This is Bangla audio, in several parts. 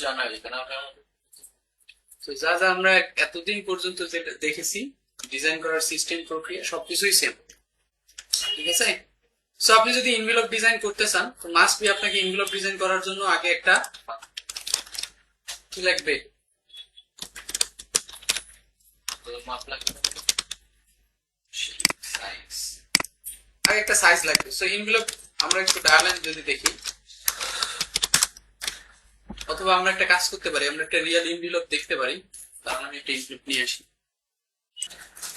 জানা যেখানে আপনার তো যা যা আমরা এতদিন পর্যন্ত যেটা দেখেছি ডিজাইন করার সিস্টেম প্রক্রিয়া সবকিছুই সেম, ঠিক আছে। সো আপনি যদি ইনভেলপ ডিজাইন করতে চান তো মাস্ট বি আপনাকে ইনভেলপ ডিজাইন করার জন্য আগে একটা কি লাগবে, মাপ লাগবে সাইজ, আগে একটা সাইজ লাগবে। সো ইনভেলপ আমরা একটু ডায়াগ্রাম যদি দেখি, অথবা আমরা একটা কাজ করতে পারি, আমরা একটা রিয়েল ইনভেলপ দেখতে পারি। তাহলে আমি একটা ইনভেলপ নিয়ে আসি।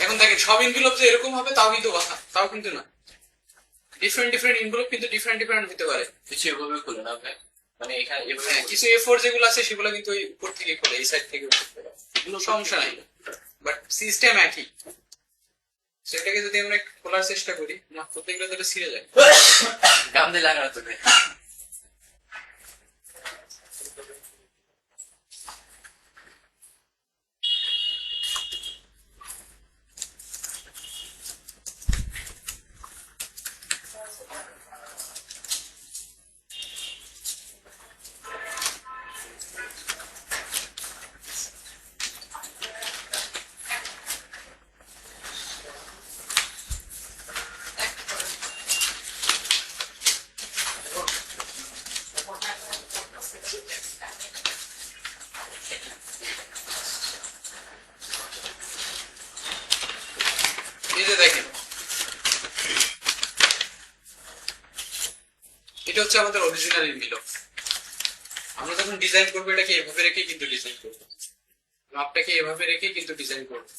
এখন দেখেন সব ইনভেলপ যে এরকম হবে তাও কিন্তু কথা, তাও কিন্তু না। ডিফারেন্ট ডিফারেন্ট ইনভেলপ কিন্তু ডিফারেন্ট ডিফারেন্ট হতে পারে। কিছু এভাবে খুলে না ভাই, মানে এখানে এভাবে হ্যাঁ, কিছু A4 যেগুলো আছে সেগুলো কিন্তু ওই উপর থেকে খোলে, এই সাইড থেকে উপর থেকে, এগুলো সমস্যা নাই, বাট সিস্টেম একই। সেটাকে যদি আমরা একটু খোলার চেষ্টা করি না, প্রত্যেকটা ধরে ছিঁড়ে যায়। গাম দিয়ে লাগানো তো ভাই। এই যে দেখেন, এটা হচ্ছে আমাদের অরিজিনাল ইনভেলপ। আমরা যখন ডিজাইন করবো এটাকে এভাবে রেখে কিন্তু ডিজাইন করবো, মাপটাকে এভাবে রেখে কিন্তু ডিজাইন করবো,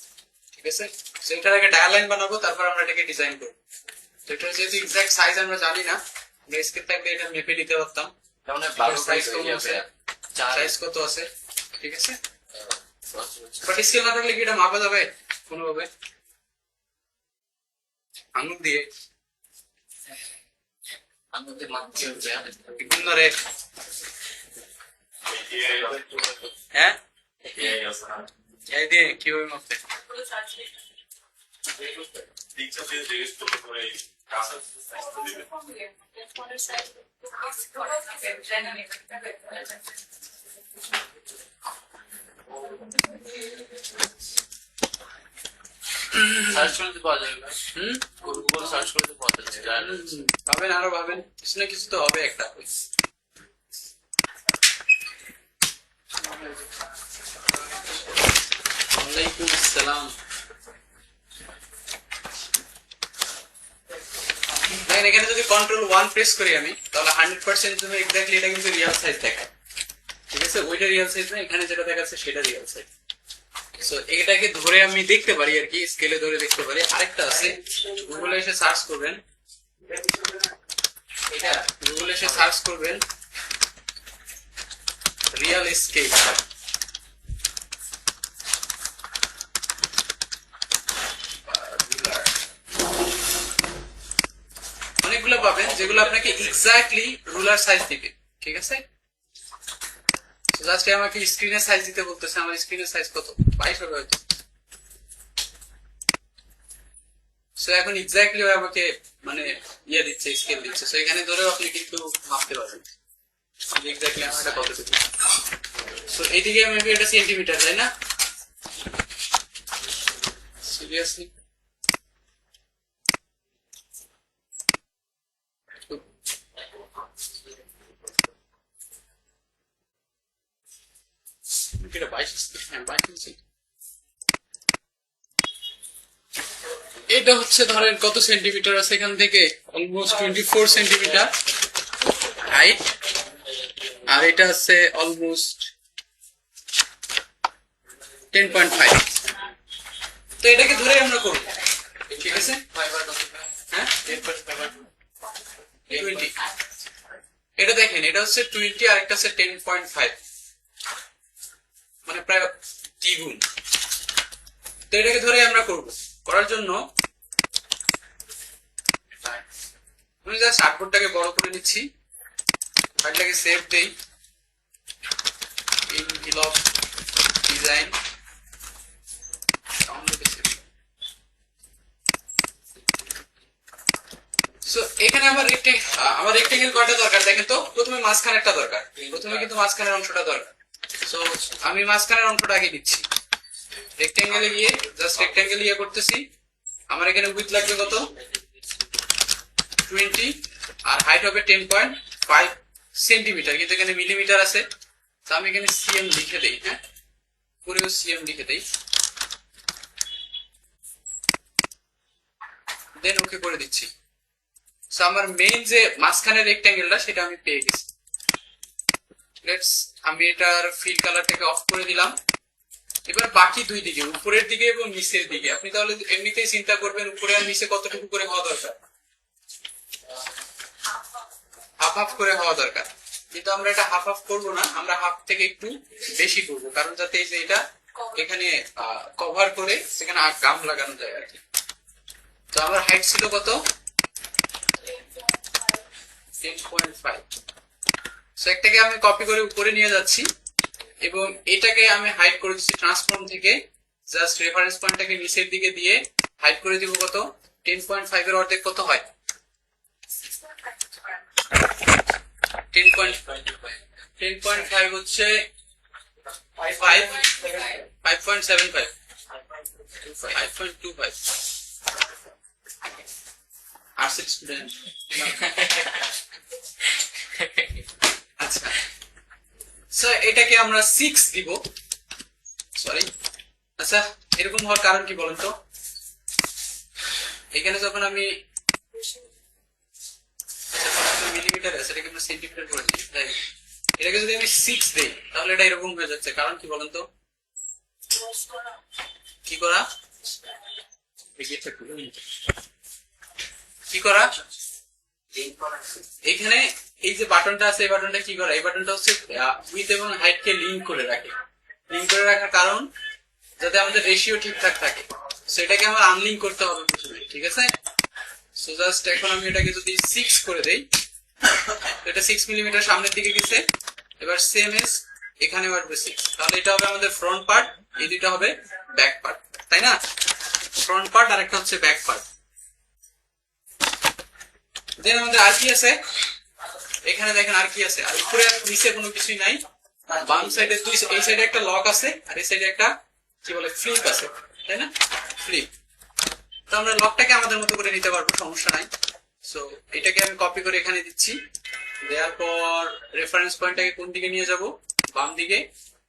ঠিক আছে। তো এটার আগে ডায়ালাইন বানাবো, তারপর আমরা এটাকে ডিজাইন করবো। তো এটা যেহেতু এক্সাক্ট সাইজ আমরা জানি না, আমরা স্কেল থাকলে এটা মেপে নিতে পারতাম। তার মানে 12 সাইজ সাইজ কত হয়ে আছে, যাবে। সাইজ কত আছে, ঠিক আছে। বাট স্কেল না থাকলে কি এটা মাপা যাবে কোনোভাবে আঙুল দিয়ে? আমাদের মাপতে হবে। বিভিন্ন রে, হ্যাঁ এই দিয়ে কিভাবে মাপতে? সার্চ করতে পাওয়া যাবে ভাই। হুম, গুগল সার্চ করতে পাওয়া যাচ্ছে জানেন? ভাবেন, আরো ভাবেন, কিছু না কিছু তো হবে একটা। ওয়ালাইকুম আসসালাম। দেখেন এখানে যদি Ctrl 1 প্রেস করি আমি, তাহলে 100% তুমি এক্স্যাক্টলি এটা কিন্তু রিয়েল সাইজ দেখায়, ঠিক আছে। ওইটা রিয়েল সাইজ না, এখানে যেটা দেখাচ্ছে সেটা রিয়েল সাইজ। সো এটাকে ধরে আমি দেখতে পারি আর কি, স্কেলে ধরে দেখতে পারি। আরেকটা আছে, গুগলে এসে সার্চ করবেন, এটা গুগলে এসে সার্চ করবেন রিয়েল স্কেল। অনেকগুলো পাবেন যেগুলো আপনাকে এক্স্যাক্টলি রুলার সাইজ দিবে, ঠিক আছে। জাস্ট আমাকে স্ক্রিনের সাইজ দিতে বলতেছে, আমার স্ক্রিনের সাইজ কত, 22 হবে হয়তো। সো এখন এক্স্যাক্টলি আমাকে মানে ইয়ে দিচ্ছে, স্কেল দিচ্ছে। সো এখানে ধরেও আপনি কিন্তু মাপতে পারবেন এক্স্যাক্টলি আমার এটা কত দিচ্ছে। সো এইদিকে মেবি এটা সেন্টিমিটার, তাই না? সিরিয়াসলি এটা 22, হ্যাঁ 22 ইঞ্চি। এটা হচ্ছে ধরেন কত সেন্টিমিটার আছে এখান থেকে, অলমোস্ট 24 সেন্টিমিটার হাইট, আর এটা আছে অলমোস্ট 10.5। তো এটাকে ধরে আমরা করবো, ঠিক আছে। হ্যাঁ 20, এটা দেখেন এটা হচ্ছে 20 আর একটা হচ্ছে 10.5, মানে প্রায় দ্বিগুণ। তো এটাকে ধরে আমরা করব, করার জন্য আমি জাস্ট আর্টবোর্ডটাকে বড় করে নিচ্ছি, ফাইলটাকে সেভ দেই, ইনভেলপ ডিজাইন। সো এখানে আমার রেক্টেঙ্গেল কয়টা দরকার দেখেন তো। প্রথমে মাঝখানেরটা দরকার, প্রথমে কিন্তু মাঝখানের অংশটা দরকার। সো আমি মাঝখানের অংশটা আগে দিচ্ছি, রেক্টেঙ্গেলে গিয়ে জাস্ট রেক্টেঙ্গেল ইয়ে করতেছি। আমার এখানে উইথ লাগবে কত 20 আর হাইট হবে 10.5 সেন্টিমিটার, কিন্তু এখানে মিলিমিটার আছে, তো আমি এখানে সিএম লিখে দেই। হ্যাঁ, পুরো সিএম লিখে দেই, দেন ওকে করে দিচ্ছি। সো আমার মেইন যে মাঝখানের রেক্টেঙ্গেলটা সেটা আমি পেয়ে গেছি। লেটস, আমি এটার ফিল কালারটাকে অফ করে দিলাম। এবার বাকি দুই দিকে, উপরের দিকে এবং নিচের দিকে, আপনি তাহলে এমনিতেই চিন্তা করবেন উপরে আর নিচে কতটুকু করে হওয়া দরকার, হাফ হাফ করে হওয়া দরকার। কিন্তু আমরা এটা হাফ হাফ করবো না, আমরা হাফ থেকে একটু বেশি করবো, কারণ যাতে এই যে এটা এখানে কভার করে সেখানে গাম লাগানো যায় আর কি। তো আমার হাইট ছিল কত 10.5। সো একটাকে আমি কপি করে উপরে নিয়ে যাচ্ছি এবং এটাকে আমি হাইড করে দিচ্ছি ট্রান্সফর্ম থেকে, জাস্ট রেফারেন্স পয়েন্টটাকে নিচের দিকে দিয়ে হাইড করে দিব কত 10.5 এর অর্ধেক কত হয় 10.5 হচ্ছে 5.75 5.25 আর্টস স্টুডেন্ট। আচ্ছা, সো এটাকে আমরা 6 দিব, সরি। আচ্ছা, এরকম হওয়ার কারণ কি বলেন তো? এখানে যখন আমি মিলিমিটার আছে, এটাকে আমরা সেন্টিমিটার করে দিই, তাই এটাকে যদি আমি 6 দেই তাহলে এটা এরকম হয়ে যাচ্ছে। কারণ কি বলেন তো? কি করা কি করা এখানে এই যে বাটনটা আছে, এই বাটনটা কি করা, এই বাটনটা হচ্ছে উইথ এবং হাইট কে লিংক করে রাখে। লিংক করে রাখার কারণ যাতে আমাদের রেশিও ঠিকঠাক থাকে, সেটাকে আমার আনলিংক করতে হবে প্রথমে, ঠিক আছে? সো জাস্ট এখন আমি এটাকে যদি 6 করে দেই, এটা 6 মিলিমিটার সামনের দিকে গেছে। এবার সেম এস এখানে আসবে 6, তাহলে এটা হবে আমাদের ফ্রন্ট পার্ট, এই দুটো হবে ব্যাক পার্ট, তাই না? ফ্রন্ট পার্ট আর একটা হচ্ছে ব্যাক পার্ট। দেন আমাদের আর কি আছে এখানে, দেখেন আর কি আছে, আর উপরে আর নিচে কোনো কিছুই নাই। বাম সাইডে এই সাইডে একটা লক আছে আর এই সাইডে একটা কি বলে ফ্লিপ আছে, তাই না? ফ্লিপ। তো আমরা লকটাকে আমাদের মতো করে নিতে পারবো, সমস্যা নাই। সো এটাকে আমি কপি করে এখানে দিচ্ছি, দেওয়ার পর রেফারেন্স পয়েন্টটাকে কোন দিকে নিয়ে যাব, বাম দিকে।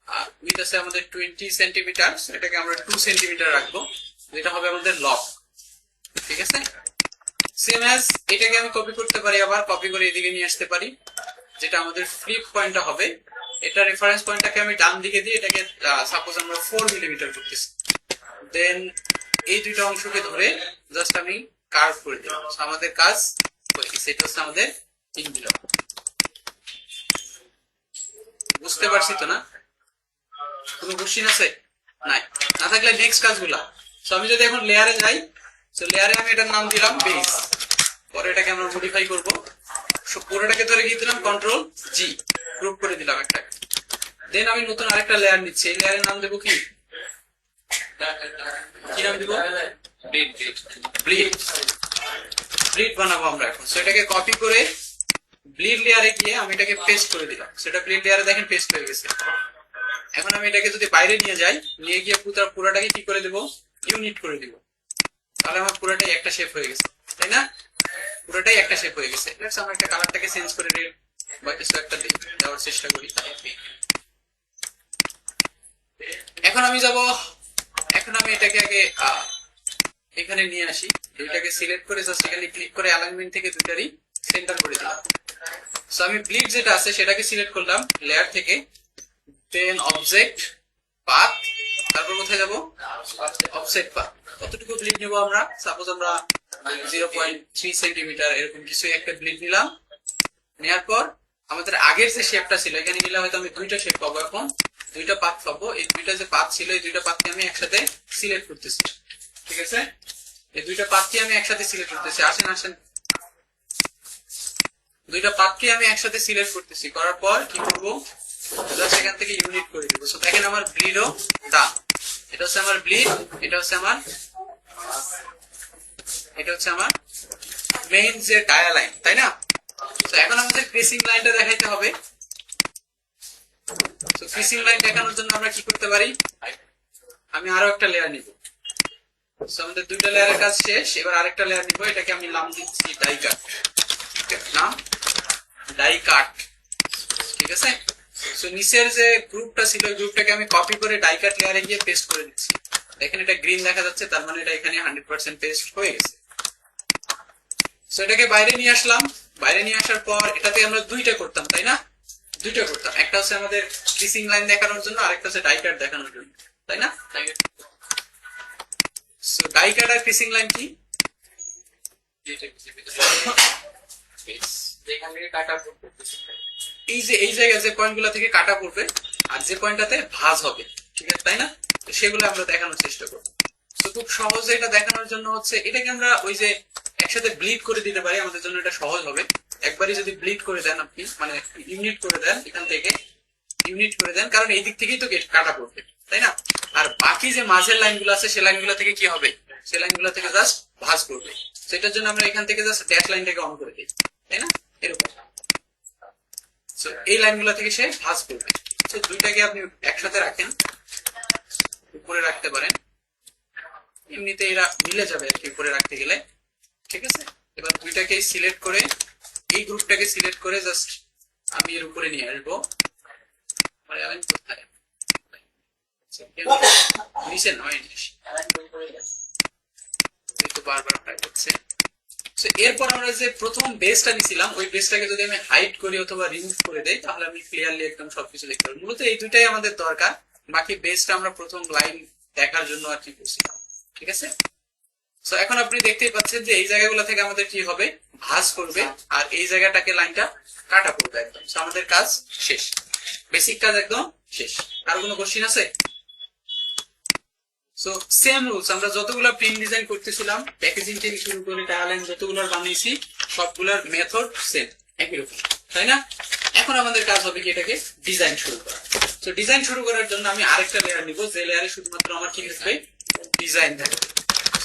আর উইথ আছে আমাদের 20 সেন্টিমিটার, এটাকে আমরা 2 সেন্টিমিটার রাখবো, এটা হবে আমাদের লক, ঠিক আছে? সেম অ্যাজ এটাকে আমি কপি করতে পারি, আবার কপি করে এদিকে নিয়ে আসতে পারি, যেটা আমাদের ফ্লিপ পয়েন্টটা হবে। এটা রেফারেন্স পয়েন্টটাকে আমি ডান দিকে দিয়ে এটাকে সাপোজ আমরা 4 মিলিমিটার করতেছি, দেন এই দুইটা অংশকে ধরে জাস্ট আমি কার্ভ করে দিলাম। আমাদের কাজ সেটা হচ্ছে আমাদের ইনভেলপ। বুঝতে পারছি তো না? কোনো কোশ্চিন আছে? নাই, না থাকলে নেক্সট কাজগুলা। সো আমি যদি এখন লেয়ারে যাই, সো লেয়ারে আমি এটার নাম দিলাম বেস, পরে এটাকে আমরা মডিফাই করব। সো পুরোটাকে ধরে গিয়ে দিলাম কন্ট্রোল জি, গ্রুপ করে দিলাম একটা। দেন আমি নতুন আরেকটা লেয়ার নিচ্ছি, এই লেয়ারের নাম দেবো কি, কি নাম দিব? ব্লিড। ব্লিড বানাবো আমরা এখন। সো এটাকে কপি করে ব্লিড লেয়ারে গিয়ে আমি এটাকে পেস্ট করে দিলাম। সেটা ব্লিড লেয়ারে দেখেন পেস্ট হয়ে গেছে। এখন আমি এটাকে যদি বাইরে নিয়ে যাই, নিয়ে গিয়ে পুরোটাকে কি করে দেবো, ইউনিট করে দিব, তাহলে আমার পুরোটাই একটা শেপ হয়ে গেছে, তাই না? পুরোটাই একটা শেপ হয়ে গেছে। লেটস আমরা একটা কালারটাকে চেঞ্জ করে রেড বা কিছু একটা দেওয়ার চেষ্টা করি। এখন আমি যাব, এখন আমি এটাকে আগে এখানে নিয়ে আসি, দুইটাকে সিলেক্ট করে জাস্ট এখানে ক্লিক করে অ্যালাইনমেন্ট থেকে দুইটারই সেন্টার করে দিলাম। সো আমি ব্লিড যেটা আছে সেটাকে সিলেক্ট করলাম লেয়ার থেকে, দেন অবজেক্ট পাথ, তারপর কোথায় যাব, অফসেট পাথ। কতটুকু ব্লিড নেব আমরা, সাপোজ আমরা 0.3 সেন্টিমিটার এরকম কিছু একটা ব্লিড নিলাম। নেওয়ার পর আমাদের আগের যে শেপটা ছিল এখানে নিলে হয়তো আমি দুইটা শেপ পাবো, এখন দুইটা পাথ পাবো। এই দুইটা যে পাথ ছিল এই দুইটা পাথকে আমি একসাথে সিলেক্ট করতেছি, ঠিক আছে? এই দুইটা পাথকে আমি একসাথে সিলেক্ট করতেছি। আসেন আসেন, দুইটা পাথকে আমি একসাথে সিলেক্ট করতেছি, করার পর কি করবো, জাস্ট এখান থেকে ইউনিট করে দিব। সো দেখেন আমার ব্লিডও ডান, এটা হচ্ছে আমার ব্লিড, এটা হচ্ছে আমার মেইন যে ডায়া লাইন, তাই না? তো এখন আমাদের ক্রেসিং লাইনটা দেখাইতে হবে। তো তো ফিসিং লাইন দেখানোর জন্য আমরা কি করতে পারি, আমি আরো একটা লেয়ার নিব। So, আমাদের দুইটা লেয়ারের কাজ শেষ, এবার আরেকটা লেয়ার নিব, এটাকে আমি নাম দিচ্ছি ডাই কাট, নাম ডাই কাট, ঠিক আছে। সো নিচের যে গ্রুপটা ছিল ওই গ্রুপটাকে আমি কপি করে ডাই কাট লেয়ারে গিয়ে পেস্ট করে দিচ্ছি। দেখেন এটা গ্রিন দেখা যাচ্ছে, তার মানে এটা এখানে 100% পেস্ট হয়ে গেছে। সো এটাকে বাইরে নিয়ে আসলাম, বাইরে নিয়ে আসার পর এটাতে আমরা দুইটা করতাম, তাই না, দুইটা করতাম, একটা হচ্ছে আমাদের ফিসিং লাইন দেখানোর জন্য, আরেকটা হচ্ছে ডাই কাট দেখানোর জন্য, তাই না। সো ডাই কাট আর ফিসিং লাইন কি, এই যে এই জায়গায় যে পয়েন্ট গুলা থেকে কাটা পড়বে আর যে পয়েন্টটাতে ভাঁজ হবে, ঠিক আছে, তাই না, তো সেগুলো আমরা দেখানোর চেষ্টা করবো। তো খুব সহজে এটা দেখানোর জন্য হচ্ছে এটাকে আমরা ওই যে একসাথে ব্লিড করে দিতে পারি, আমাদের জন্য এটা সহজ হবে। একবারই যদি ব্লিড করে দেন আপনি, মানে ইউনিট করে দেন, এখান থেকে ইউনিট করে দেন, কারণ এই দিক থেকেই তো কাটা পড়বে, তাই না। আর বাকি যে মাঝের লাইনগুলো আছে সে লাইনগুলো থেকে কি হবে, সে লাইনগুলো থেকে জাস্ট ভাঁজ করবে। সেটার জন্য আমরা এখান থেকে জাস্ট ড্যাশ লাইনটাকে অন করে দিই, তাই না, এরকম। এই লাইনগুলো থেকে সে ভাঁজ করবে। তো দুইটাকে আপনি একসাথে রাখেন, উপরে রাখতে পারেন, এমনিতে এরা মিলে যাবে আর কি উপরে রাখতে গেলে, ঠিক আছে। এবার দুইটাকে সিলেক্ট করে এই গ্রুপটাকে সিলেক্ট করে জাস্ট আমি এর উপরে নিয়ে আসবো, নিচে নয় বারবার ট্রাই করছে। এরপর আমরা যে প্রথম বেসটা নিছিলাম ওই বেসটাকে যদি আমি হাইড করি অথবা রিমুভ করে দেই তাহলে আমি ক্লিয়ারলি একদম সবকিছু দেখতে পারবো। মূলত এই দুইটাই আমাদের দরকার, বাকি বেসটা আমরা প্রথম লাইন দেখার জন্য আর কি করছিলাম, ঠিক আছে। সো এখন আপনি দেখতেই পাচ্ছেন যে এই জায়গাগুলো থেকে আমাদের কি হবে, ভাঁজ করবে, আর এই জায়গাটাকে লাইনটা কাটা পড়বে একদম। সো আমাদের কাজ শেষ, বেসিক কাজ একদম শেষ। আর কোনো কোশ্চিন আছে? সো সেম রুলস, আমরা যতগুলো প্রিন্ট ডিজাইন করতেছিলাম প্যাকেজিং থেকে শুরু করে টায়ারলাইন যতগুলো বানিয়েছি সবগুলোর মেথড সেম, একই রকম, তাই না। এখন আমাদের কাজ হবে কি এটাকে ডিজাইন শুরু করা। তো ডিজাইন শুরু করার জন্য আমি আরেকটা লেয়ার নিব, যে লেয়ারে শুধুমাত্র আমার কি থাকবে, ডিজাইন থাকবে।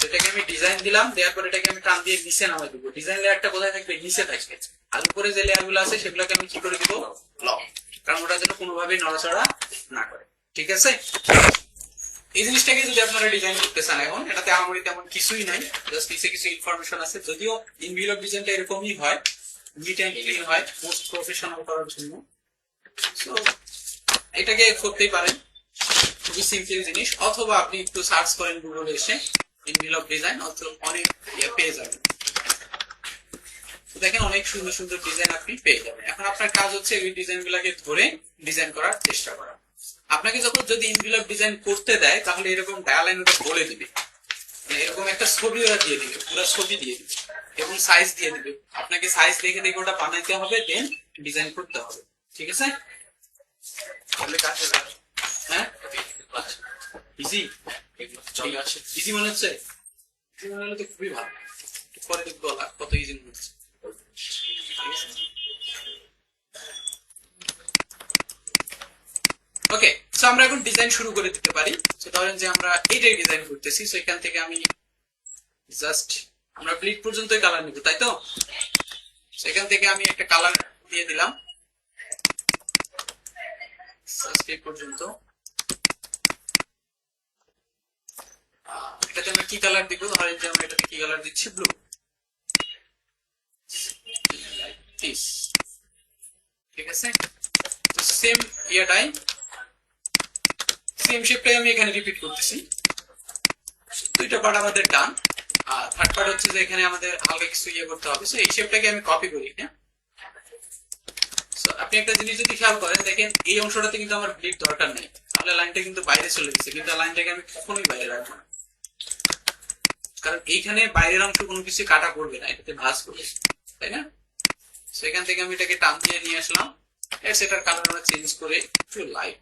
সেটাকে আমি ডিজাইন দিলাম, দেওয়ার পর এটাকে আমি টান দিয়ে নিচে নামাই দিব। ডিজাইন লেয়ারটা কোথায় থাকবে, নিচে থাকবে। আর উপরে যে লেয়ার গুলো আছে সেগুলোকে আমি কি করে দিব, লক, কারণ ওটা যেন কোনোভাবেই নড়াচড়া না করে, ঠিক আছে। এই জিনিসটাকে যদি আপনারা ডিজাইন করতে চান, এখন এটাতে আমার তেমন কিছুই নাই, জাস্ট কিছু ইনফরমেশন আছে। যদিও ইনভেলপ ডিজাইনটা এরকমই হয়, নিট এন্ড ক্লিন হয় মোস্ট প্রফেশনাল করার জন্য। সো এটাকে করতেই পারেন, খুবই সিম্পল জিনিস। অথবা আপনি একটু সার্চ করেন গুগলে এসে ইনভেলপ ডিজাইন, অথবা অনেক পেয়ে যাবেন। দেখেন অনেক সুন্দর সুন্দর ডিজাইন আপনি পেয়ে যাবেন। এখন আপনার কাজ হচ্ছে ওই ডিজাইন গুলাকে ধরে ডিজাইন করার চেষ্টা করা। আপনাকে যখন যদি ইনভেলপ ডিজাইন করতে দেয় তাহলে এরকম ডায়ালাইন ওটা বলে দিবে, এরকম একটা ছবি ওরা দিয়ে দিবে, পুরো ছবি দিয়ে দিবে এবং সাইজ দিয়ে দিবে। আপনাকে সাইজ দেখে দেখে ওটা বানাইতে হবে, দেন ডিজাইন করতে হবে, ঠিক আছে। হ্যাঁ ইজি, ইজি মনে হচ্ছে, ইজি মনে হলে তো খুবই ভালো। পরে দেখবো কত ইজি মনে হচ্ছে। ওকে, সো আমরা এখন ডিজাইন শুরু করে দিতে পারি। সো ধরেন যে আমরা এইটাই ডিজাইন করতেছি, সো এখান থেকে আমি জাস্ট আমরা ব্লিড পর্যন্তই কালার নিব, তাই তো। সেখান থেকে আমি একটা কালার দিয়ে দিলাম জাস্ট এই পর্যন্ত। এটাতে আমরা কি কালার দিব, ধরেন যে আমরা এটাতে কি কালার দিচ্ছি, ব্লু, ঠিক আছে। তো সেম ইয়াটাই, সেম শেপটাই আমি এখানে রিপিট করতেছি। দুইটা পার্ট আমাদের ডান, আর থার্ড পার্ট হচ্ছে যে এখানে আমাদের হালকা কিছু ইয়ে করতে হবে। সো এই শেপটাকে আমি কপি করি, হ্যাঁ। সো আপনি একটা জিনিস যদি খেয়াল করেন, দেখেন এই অংশটাতে কিন্তু আমার ব্লিড দরকার নেই, তাহলে লাইনটা কিন্তু বাইরে চলে গেছে, কিন্তু লাইনটাকে আমি কখনোই বাইরে রাখবো না, কারণ এইখানে বাইরের অংশ কোনো কিছু কাটা পড়বে না, এটাতে ভাঁজ করবে, তাই না। সেখান থেকে আমি এটাকে টান দিয়ে নিয়ে আসলাম, সেটার কালার আমরা চেঞ্জ করে একটু লাইট,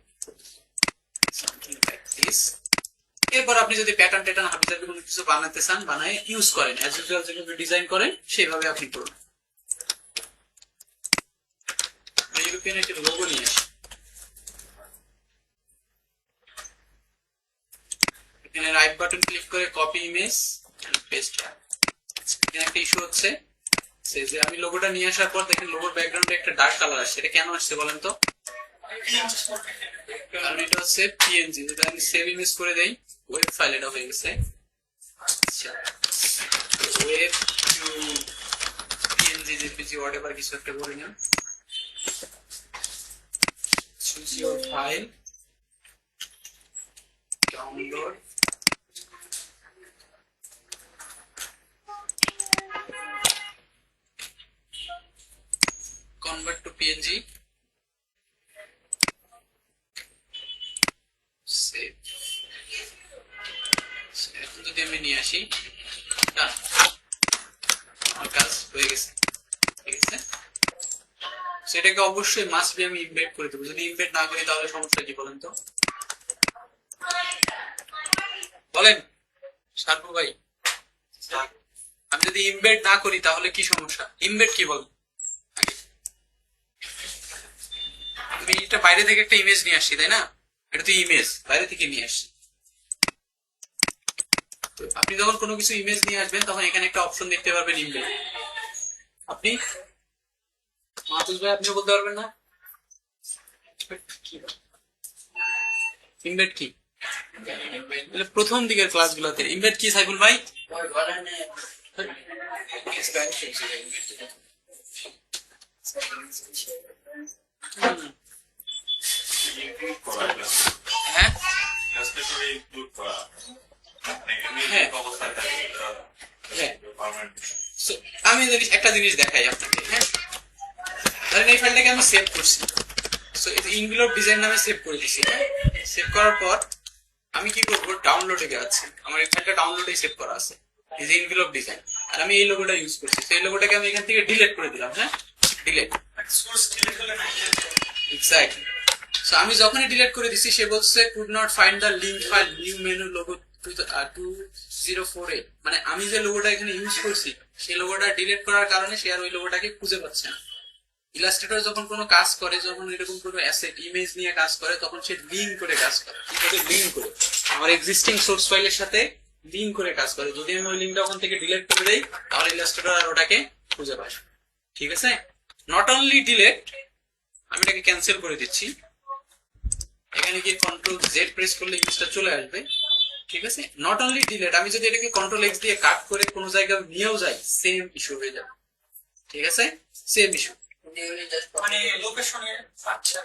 এরপর আপনি যদি প্যাটার্ন ট্যাটার্ন হাবিজাবি কোনো কিছু বানাতে চান বানায় ইউজ করেন, অ্যাজ ইউজুয়াল যেভাবে ডিজাইন করেন সেইভাবে আপনি করুন। ইউরোপিয়ান একটা লোগো নিয়ে আসি, এখানে রাইট বাটন ক্লিক করে কপি ইমেজ পেস্ট। এখানে একটা ইস্যু হচ্ছে যে আমি লোগোটা নিয়ে আসার পর দেখেন লোগোর ব্যাকগ্রাউন্ডে একটা ডার্ক কালার আসছে, এটা কেন আসছে বলেন তো। কারণ এটা হচ্ছে পিএনজি, যেটা আমি সেভ ইমেজ করে দেই ওয়েব ফাইল, এটা হয়ে গেছে। আচ্ছা, web two PNG JPG whatever কিছু একটা করে নিন, choose your file, download, convert to png, save। এখন যদি আমি নিয়ে আসি, আমার কাজ হয়ে গেছে, ঠিক আছে। সেটাকে অবশ্যই মাস্ট বি আমি ইমবেড করে দেবো, যদি ইমবেড না করি তাহলে সমস্যা কি বলেন তো, বলেন সার্পু ভাই, আমি যদি ইমবেড না করি তাহলে কি সমস্যা? ইমবেড কি বলেন? আমি এটা বাইরে থেকে একটা ইমেজ নিয়ে আসছি, তাই না? এটা তো ইমেজ বাইরে থেকে নিয়ে আসছি। আপনি যখন কোনো কিছু ইমেজ নিয়ে আসবেন তখন এখানে একটা অপশন দেখতে পারবেন ইমবেড। আপনি মাহফুজ ভাই আপনিও বলতে পারবেন না ইমবেড কি? প্রথম দিকের ক্লাসগুলোতে ইমবেড কি সাইফুল ভাই? হ্যাঁ আমি একটা জিনিস দেখাই আপনাকে। হ্যাঁ, ধরেন এই ফাইলটাকে আমি সেভ করছি, সো এটা ইনভেলপ ডিজাইন নামে সেভ করে দিছি। হ্যাঁ, সেভ করার পর আমি কি করবো, ডাউনলোডে যাচ্ছি, আমার এই ফাইলটা ডাউনলোডে সেভ করা আছে, এই যে ইনভেলপ ডিজাইন, আর আমি এই লোগোটা ইউজ করছি, সেই লোগোটাকে আমি এখান থেকে ডিলিট করে দিলাম। হ্যাঁ, ডিলিট, এক্স্যাক্টলি। সো আমি যখনই ডিলিট করে দিছি সে বলছে could not find the link file new menu logo 2048, মানে আমি যে লোগোটা এখানে ইউজ করছি সেই লোগোটা ডিলিট করার কারণে সে আর ওই লোগোটাকে খুঁজে পাচ্ছে না। ইলাস্ট্রেটর যখন কোনো কাজ করে, যখন এরকম কোনো অ্যাসেট ইমেজ নিয়ে কাজ করে, তখন সে লিঙ্ক করে কাজ করে। কিভাবে লিঙ্ক করে? আমার এক্সিস্টিং সোর্স ফাইলের সাথে লিঙ্ক করে কাজ করে। যদি আমি ওই লিঙ্কটা ওখান থেকে ডিলিট করে দেই তাহলে ইলাস্ট্রেটর আর ওটাকে খুঁজে পায়। ঠিক আছে, নট অনলি ডিলিট, আমি এটাকে ক্যান্সেল করে দিচ্ছি, এখানে গিয়ে কন্ট্রোল জেড প্রেস করলে ইমেজটা চলে আসবে। ঠিক আছে, নট অনলি ডিলিট, আমি যদি এটাকে কন্ট্রোল এক্স দিয়ে কাট করে কোনো জায়গায় নিয়েও যাই সেম ইস্যু হয়ে যাবে। ঠিক আছে, সেম ইস্যু, মানে লোকেশনে আচ্ছা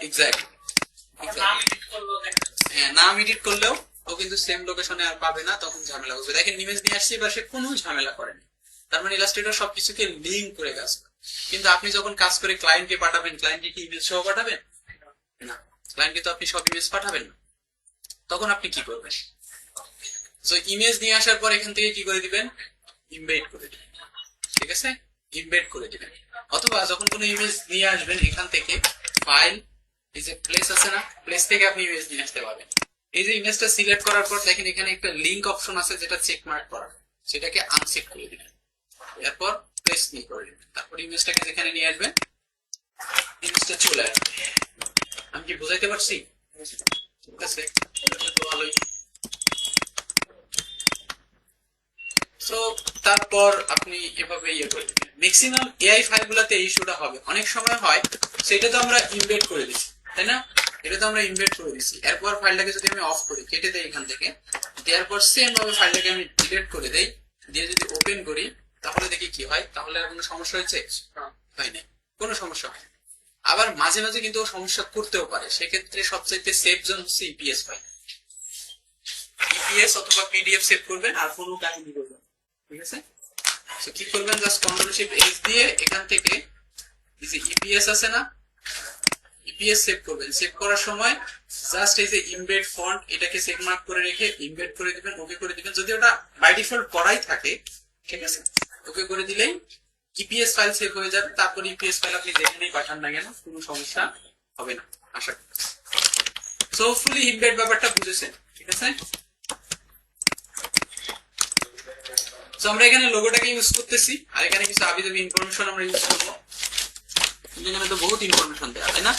এক্স্যাক্টলি। হ্যাঁ, নাম এডিট করলেও ও কিন্তু সেম লোকেশনে আর পাবে না, তখন ঝামেলা হবে। দেখেন ইমেজ নিয়ে আসছি, এবার সে কোনো ঝামেলা করেনি, তার মানে ইলাস্ট্রেটর সবকিছুকে লিঙ্ক করে কাজ করে। কিন্তু আপনি যখন কাজ করে ক্লায়েন্টকে পাঠাবেন, ক্লায়েন্টকে কি ইমেজ সহ পাঠাবেন না, ক্লায়েন্টকে তো আপনি সব ইমেজ পাঠাবেন না, তখন আপনি কি করবেন? সো ইমেজ নিয়ে আসার পর এখান থেকে কি করে দিবেন, ইমবেড করে দিবেন। ঠিক আছে, ইমবেড করে দিবেন। অথবা যখন কোনো ইমেজ নিয়ে আসবেন এখান থেকে ফাইল, এই যে প্লেস আছে না, প্লেস থেকে আপনি ইমেজ নিয়ে আসতে পারবেন। এই যে ইমেজটা সিলেক্ট করার পর দেখেন এখানে একটা লিংক অপশন আছে যেটা চেক মার্ক করা, সেটাকে আনচেক করে দিবেন, এরপর প্লেস নিয়ে করে দিবেন, তারপর ইমেজটাকে যেখানে নিয়ে আসবেন ইমেজটা চলে আসবে। আমি কি বোঝাইতে পারছি? ঠিক আছে, তো ভালোই। সো তারপর আপনি এভাবে ইয়ে করে দিবেন। ম্যাক্সিমাম এআই ফাইলগুলোতে এই ইস্যুটা হবে, অনেক সময় হয় সেটা তো আমরা ইমবেড করে দিচ্ছি, তাই না? এটা তো আমরা ইমবেড করে দিচ্ছি, এরপর ফাইলটাকে যদি আমি অফ করি, কেটে দেই এখান থেকে, দেওয়ার পর সেম ভাবে ফাইলটাকে আমি ডিলিট করে দেই, দিয়ে যদি ওপেন করি তাহলে দেখি কি হয়। তাহলে আর কোনো সমস্যা হয়েছে? হয় না, কোনো সমস্যা হয়। আবার মাঝে মাঝে কিন্তু সমস্যা করতেও পারে, সেক্ষেত্রে সবচাইতে সেফ জোন হচ্ছে ইপিএস ফাইল। ইপিএস অথবা পিডিএফ সেভ করবেন আর কোনো কাহিনী করবেন। ঠিক আছে, তো কি করবেন, জাস্ট কন্ট্রোল শিফট এস দিয়ে এখান থেকে এই যে ইপিএস আছে না, ইপিএস সেভ করবেন। সেভ করার সময় জাস্ট এই যে ইমবেড ফন্ট, এটাকে চেক মার্ক করে রেখে ইমবেড করে দিবেন, ওকে করে দিবেন। যদি ওটা বাই ডিফল্ট করাই থাকে, ঠিক আছে, ওকে করে দিলেই ইপিএস ফাইল সেভ হয়ে যাবে। তারপর ইপিএস ফাইল আপনি যেখানেই পাঠান না কেন কোনো সমস্যা হবে না, আশা করি। সো ফুলি ইমবেড ব্যাপারটা বুঝেছেন? ঠিক আছে, তো আমরা এখানে লোগোটাকে ইউজ করতেছি, আর এখানে কিছু আবিদাবি ইনফরমেশন আমরা ইউজ করবো। এখানে তো বহুত ইনফরমেশন দেয়া, তাই না?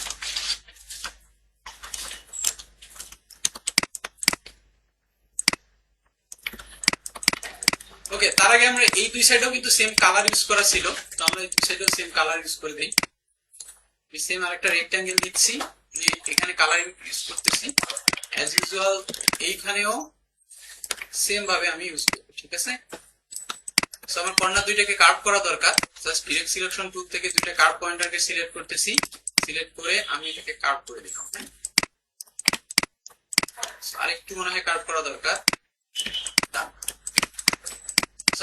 ওকে, তার আগে আমরা এই দুই সাইডেও কিন্তু সেম কালার ইউজ করা ছিল, তো আমরা এই দুই সাইডেও সেম কালার ইউজ করে দিই। সেম আরেকটা রেক্ট্যাঙ্গেল দিচ্ছি, এখানে কালার ইউজ করতেছি অ্যাজ ইউজুয়াল, এইখানেও সেম ভাবে আমি ইউজ করব, ঠিক আছে। সো আমার কর্নার দুইটাকে কার্ভ করা দরকার, জাস্ট ডিরেক্ট সিলেকশন টুল থেকে দুইটা কার্ভ পয়েন্টারকে সিলেক্ট করতেছি, সিলেক্ট করে আমি এটাকে কার্ভ করে দিলাম। আরেকটু মনে হয় কার্ভ করা দরকার।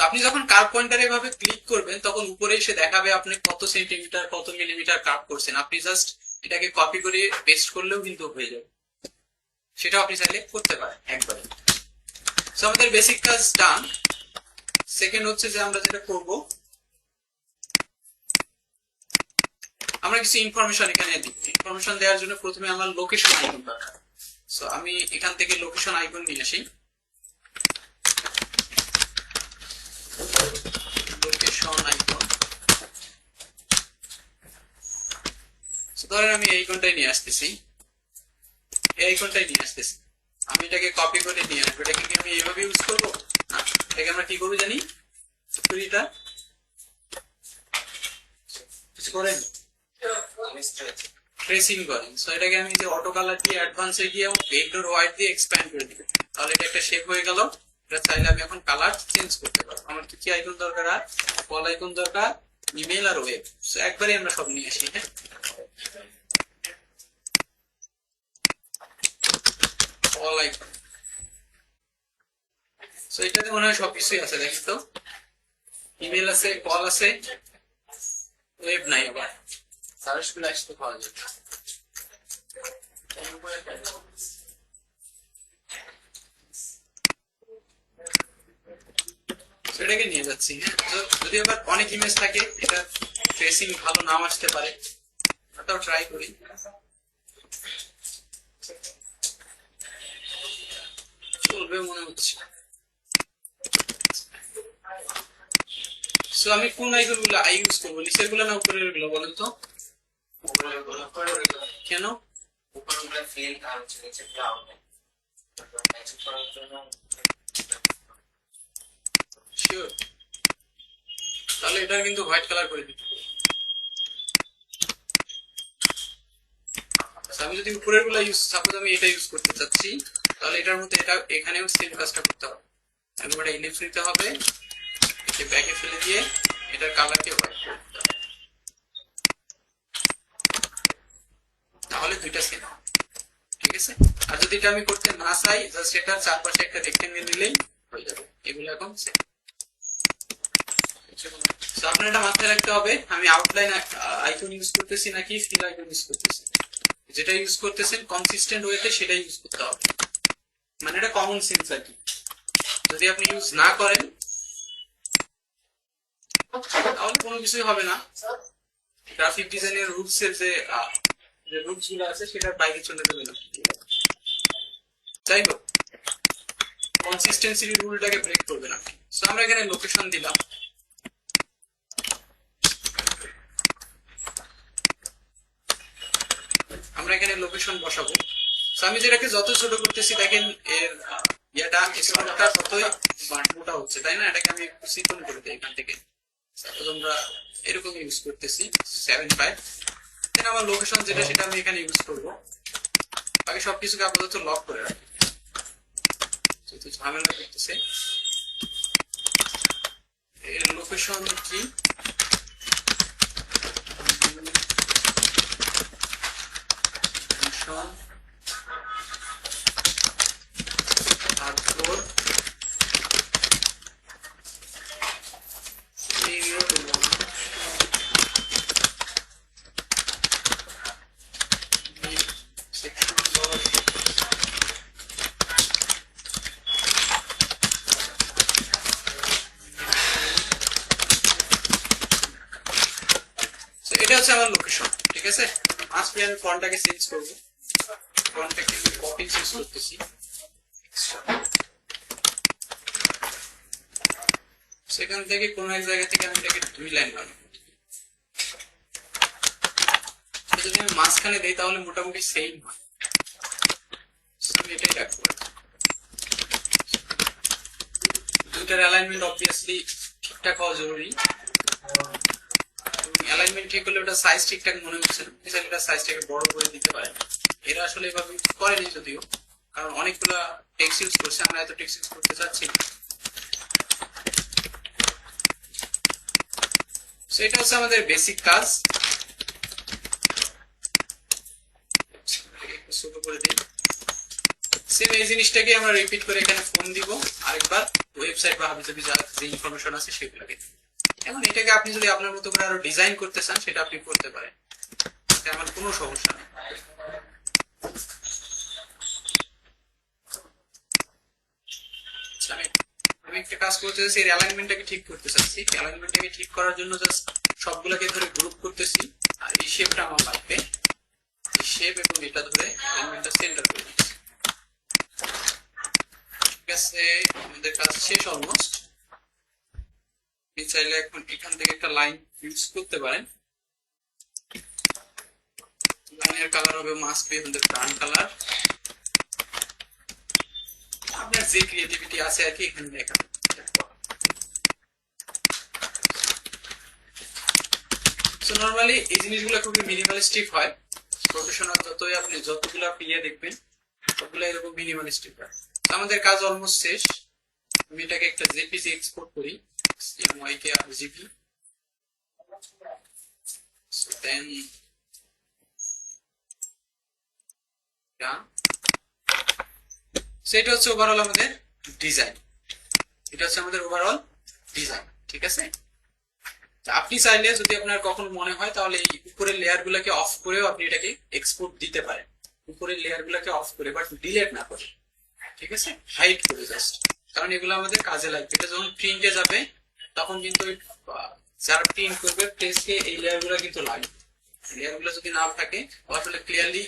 আপনি যখন কার্ভ পয়েন্টার এভাবে ক্লিক করবেন তখন উপরে এসে দেখাবে আপনি কত সেন্টিমিটার কত মিলিমিটার কার্ভ করছেন। আপনি জাস্ট এটাকে কপি করে পেস্ট করলেও কিন্তু হয়ে যাবে, সেটাও আপনি চাইলে করতে পারেন একবারে। সো আমাদের বেসিক কাজ ডান। সেকেন্ড হচ্ছে যে আমরা যেটা করব, আমরা কিছু ইনফরমেশন এখানে দিব। ইনফরমেশন দেওয়ার জন্য প্রথমে আমার লোকেশন আইকন দরকার। সো আমি এখান থেকে লোকেশন আইকন নিয়ে আসি। লোকেশন আইকন, ধরেন আমি এই আইকনটাই নিয়ে আসতেছি, এই আইকনটাই নিয়ে আসতেছি। আমি এটাকে কপি করে নিয়ে আসবো। এটাকে কি আমি এইভাবে ইউজ করবো না, এটাকে আমরা কি করবো জানি, এটা কিছু করেন ট্রেসিং করেন। সো এটাকে আমি যে অটো কালার দিয়ে অ্যাডভান্সে গিয়ে ভেক্টর হোয়াইট দিয়ে এক্সপ্যান্ড করে দিই, তাহলে এটা একটা শেপ হয়ে গেল। এটা চাইলে আমি এখন কালার চেঞ্জ করতে পারবো। আমার কি আইকন দরকার, আর কল আইকন দরকার, ইমেল আর ওয়েব। সো একবারে আমরা সব নিয়ে আসি। হ্যাঁ, কল আইকন। সো এটাতে মনে হয় সবকিছুই আছে, দেখি তো। ইমেল আছে, কল আছে, ওয়েব নাই। আবার সার্চ করলে আসতে পাওয়া যাবে। সেটাকে নিয়ে যাচ্ছি। হ্যাঁ, যদি আবার অনেক ইমেজ থাকে, এটা ট্রেসিং ভালো নাম আসতে পারে, ওটাও ট্রাই করি। চলবে মনে হচ্ছে। সো আমি কোন আইকন গুলো ইউজ করবো, নিচের গুলো না উপরের গুলো বলেন তো? কেন? উপরগুলো ফিল আর হচ্ছে নিচেরগুলো আউটলাইন। ম্যাচিং করার জন্য শিওর, তাহলে এটা কিন্তু হোয়াইট কালার করে দিতে হবে। আমি যদি উপরের গুলো ইউজ, সাপোজ আমি এটা ইউজ করতে চাচ্ছি, তাহলে এটার মধ্যে এটা এখানেও সেম কাজটা করতে হবে। একবার এটা ইলিপস নিতে হবে, একে ব্যাকে ফেলে দিয়ে এটার কালারকে হোয়াইট করে দিতে হবে, তাহলে দুইটা সেম, ঠিক আছে। আর যদি এটা আমি করতে না চাই, জাস্ট এটার চারপাশে একটা রেক্টেঙ্গেল নিলেই হয়ে যাবে। এগুলো এখন সেম। আপনার এটা মাথায় রাখতে হবে, আমি আউটলাইন আইকন ইউজ করতেছি নাকি ফিল আইকন ইউজ করতেছি। যেটা ইউজ করতেছেন কনসিস্টেন্ট ওয়েতে সেটা ইউজ করতে হবে, মানে এটা কমন সেন্স আর কি। যদি আপনি ইউজ না করেন তাহলে কোনো কিছুই হবে না। গ্রাফিক ডিজাইনের রুলস এর যে রুলস গুলো আছে সেটার বাইরে চলে যাবে না। যাই হোক, কনসিস্টেন্সির রুলটাকে ব্রেক করবে না। সো আমরা এখানে লোকেশন দিলাম, আমরা এখানে লোকেশন বসাবো। আমি যেটাকে যত ছোট করতেছি দেখেন এর ইয়াটা স্ক্রলটা ততই মোটা হচ্ছে, তাই না? এটাকে আমি একটু চিকন করে দিই এখান থেকে। আমরা এরকম ইউজ করতেছি 7.5। দেন আমার লোকেশন যেটা সেটা আমি এখানে ইউজ করব। বাকি সবকিছুকে আপাতত লক করে রাখি, যেহেতু ঝামেলা করতেছে। এর লোকেশন কি, এটা হচ্ছে আমার লোকেশন, ঠিক আছে। আজকে আমি ফন্টটাকে চেঞ্জ করব, ফন্টটাকে কপি চেঞ্জ করতেছি। সেখান থেকে কোন এক জায়গা থেকে আমি এটাকে 2 লাইন বানাবো। যদি আমি মাঝখানে দেই তাহলে মোটামুটি সেম হয়। আমি এটাই রাখবো। দুইটার অ্যালাইনমেন্ট অবভিয়াসলি ঠিকঠাক হওয়া জরুরি। অ্যালাইনমেন্ট ঠিক হলে ওটা সাইজ ঠিকঠাক মনে হচ্ছে না, এটা সাইজটাকে বড় করে দিতে পারেন। এরা আসলে এভাবে ইউজ করেনি যদিও, কারণ অনেকগুলা টেক্সট ইউজ করছে, আমরা এত টেক্সট ইউজ করতে চাচ্ছি না। সো এটা হচ্ছে আমাদের বেসিক কাজ। ছোট করে দিই। সেম এই জিনিসটাকে আমরা রিপিট করে এখানে ফোন দিব আরেকবার, ওয়েবসাইট বা হাবিজাবি যে ইনফরমেশন আছে সেগুলোকে। এখন এটাকে আপনি যদি আপনার মতো করে আরো ডিজাইন করতে চান সেটা আপনি করতে পারেন, এটা আমার কোনো সমস্যা নেই। আমি একটা কাজ করতে চাচ্ছি, এর অ্যালাইনমেন্টটাকে ঠিক করতে চাচ্ছি। অ্যালাইনমেন্টটাকে ঠিক করার জন্য জাস্ট সবগুলোকে ধরে গ্রুপ করতেছি, আর এই শেপটা আমার লাগবে, এই শেপ এবং এটা ধরে অ্যালাইনমেন্টটা সেন্টার করে দিচ্ছি। ঠিক আছে, আমাদের কাজ শেষ অলমোস্ট। আপনি চাইলে এখন এখান থেকে একটা লাইন ইউজ করতে পারেন। লাইনের কালার হবে মাস্ট বি আমাদের ব্রাউন কালার। আপনার যে ক্রিয়েটিভিটি আছে আর কি এখানে দেখান। সো নরমালি এই জিনিসগুলো খুবই মিনিমালিস্টিক হয়। প্রফেশনাল যতগুলো আপনি দেখবেন সবগুলো এরকম মিনিমালিস্টিক হয়। তো আমাদের কাজ অলমোস্ট শেষ। আমি এটাকে একটা জেপিজি এক্সপোর্ট করি, CMYK RGB। So then সেটা হচ্ছে ওভারঅল আমাদের ডিজাইন। এটা হচ্ছে আমাদের ওভারঅল ডিজাইন, ঠিক আছে। আপনি চাইলে যদি আপনার কখনো মনে হয় তাহলে এই উপরের লেয়ার গুলাকে অফ করেও আপনি এটাকে এক্সপোর্ট দিতে পারেন, উপরের লেয়ার গুলাকে অফ করে, বাট ডিলেট না করে, ঠিক আছে, হাইড করে জাস্ট, কারণ এগুলো আমাদের কাজে লাগবে। এটা যখন প্রিন্টে যাবে তখন কিন্তু যারা প্রিন্ট করবে প্রেসকে এই লেয়ার গুলো কিন্তু লাগবে। লেয়ার গুলো যদি না থাকে আসলে ক্লিয়ারলি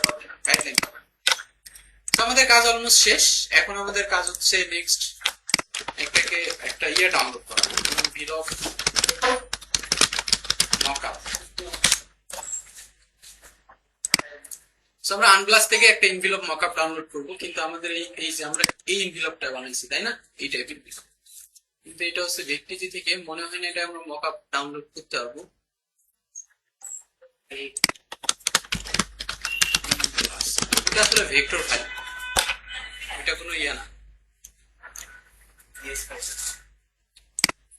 পাবে না, গাইডলাইন পাবে। তো আমাদের কাজ অলমোস্ট শেষ। এখন আমাদের কাজ হচ্ছে নেক্সট একটা ডাউনলোড করা, বিলফ মকআপ। সো আমরা আনব্লাস থেকে একটা ইনভেলপ মকআপ ডাউনলোড করব, কিন্তু আমাদের এই যে আমরা এই ইনভেলপটা বানাইছি তাই না, এই টাইপের, কিন্তু এটা হচ্ছে ভেক্টিজি থেকে, মনে হয় না এটা আমরা মকআপ ডাউনলোড করতে পারবো। এটা আসলে ভেক্টর ফাইল, এটা কোনো না।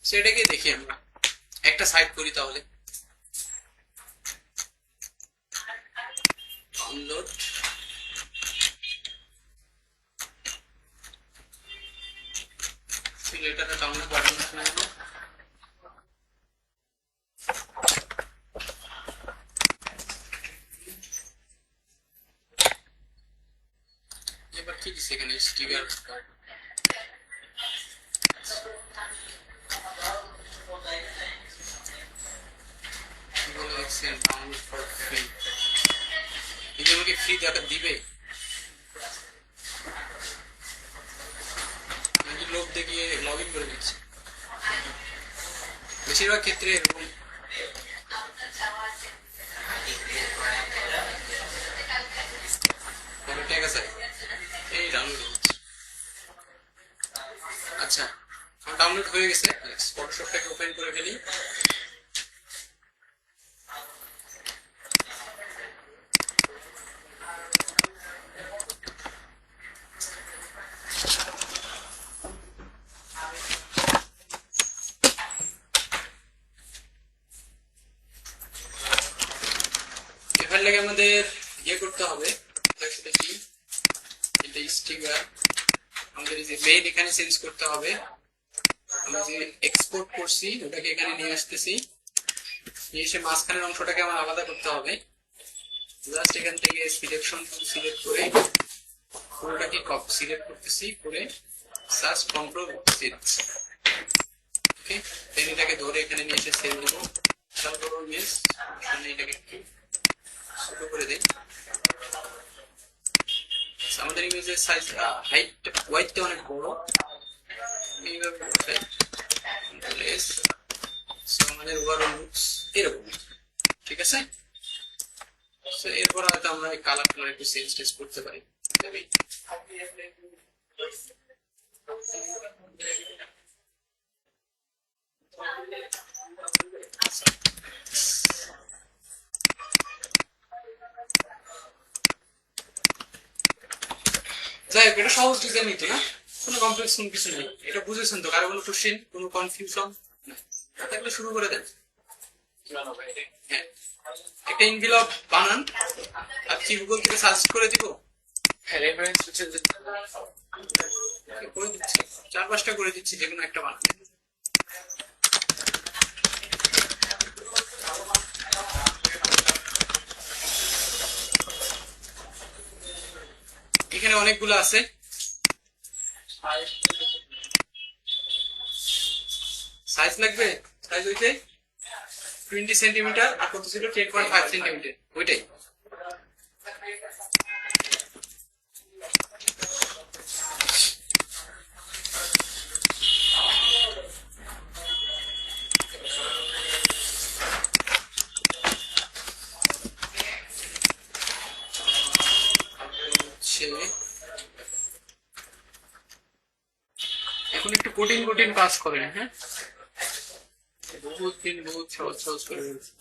সেটাকে দেখি আমরা একটা সাইট করি তাহলে, ডাউনলোড। এটাকে ডাউনলোড বাটন নেব, এবার কি দিছে এখানে স্টিকার, ডাউনলোড ফর ফ্রি। এই যে আমাকে ফ্রি ডাটা দিবে, লোক দেখিয়ে লগ ইন করে দিচ্ছে। বেশিরভাগ ক্ষেত্রে এরকম ট্যাগ আছে, এই ডাউনলোড হচ্ছে। আচ্ছা, আমার ডাউনলোড হয়ে গেছে। ফটোশপটাকে ওপেন করে ফেলি। এখান থেকে আমাদের করতে হবে, সেটা কি, এটা স্টিকার আমাদের এই যে মেইন এখানে চেঞ্জ করতে হবে। আমরা যে এক্সপোর্ট করছি ওটাকে এখানে নিয়ে আসতেছি, নিয়ে এসে মাঝখানের অংশটাকে আমার আলাদা করতে হবে। জাস্ট এখান থেকে সিলেকশন সিলেক্ট করে পুরোটাকে সিলেক্ট করতেছি, করে জাস্ট কন্ট্রোল জেড, ওকে। দেন এটাকে ধরে এখানে নিয়ে এসে সেভ দেবো। খেয়াল করুন মিস, এটাকে ছোট করে দেই। আমাদের ইমেজের সাইজ হাইট ওয়াইডটা অনেক বড়, এইভাবে বসাই, আমাদের ওভারঅল লুকস এরকম, ঠিক আছে। এরপর হয়তো আমরা এই কালার একটু চেঞ্জ টেঞ্জ করতে পারি। যাই হোক, এটা সহজ ডিজাইন নিত না, কোনো কমপ্লেক্স কোনো কিছু নেই। এটা বুঝেছেন তো? কারো কোনো কোশ্চেন, কোনো কনফিউশন না থাকলে শুরু করে দেন। হ্যাঁ, একটা এনভেলপ বানান। আর কি গুগল থেকে সার্চ করে দিব? হ্যাঁ, রেফারেন্স হচ্ছে যে করে দিচ্ছি, 4-5টা করে দিচ্ছি, যে কোনো একটা বানান। এখানে অনেকগুলো আছে। সাইজ লাগবে? সাইজ ওইটাই 20 সেন্টিমিটার, আর কত ছিল? 10.5 সেন্টিমিটার, ওইটাই। এখন একটু কঠিন কঠিন কাজ করেন। হ্যাঁ, বহুত দিন বহুত সহজ সহজ করে ফেলছি।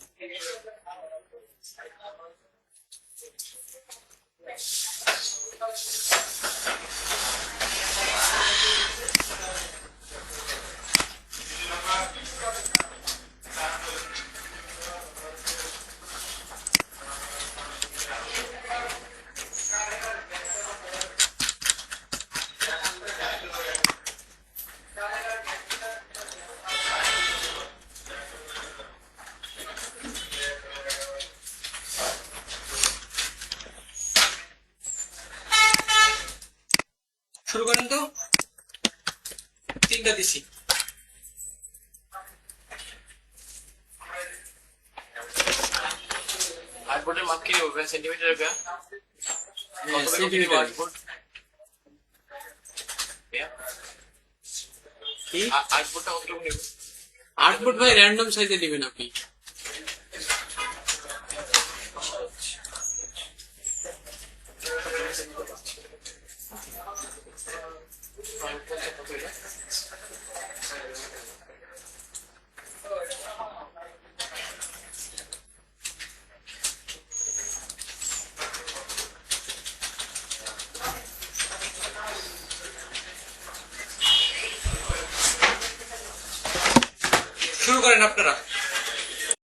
শুরু করেন তো। 3টা দিছি। আর্টবোর্ডের মাপ কি হবে? সেন্টিমিটার গা সেন্টিমিটার আর্টবোর্ড কি? আর্টবোর্ডটা কতটুকু নেব? আর্টবোর্ড ভাই র্যান্ডম সাইজে নেবেন আপনি। শুরু করেন আপনারা।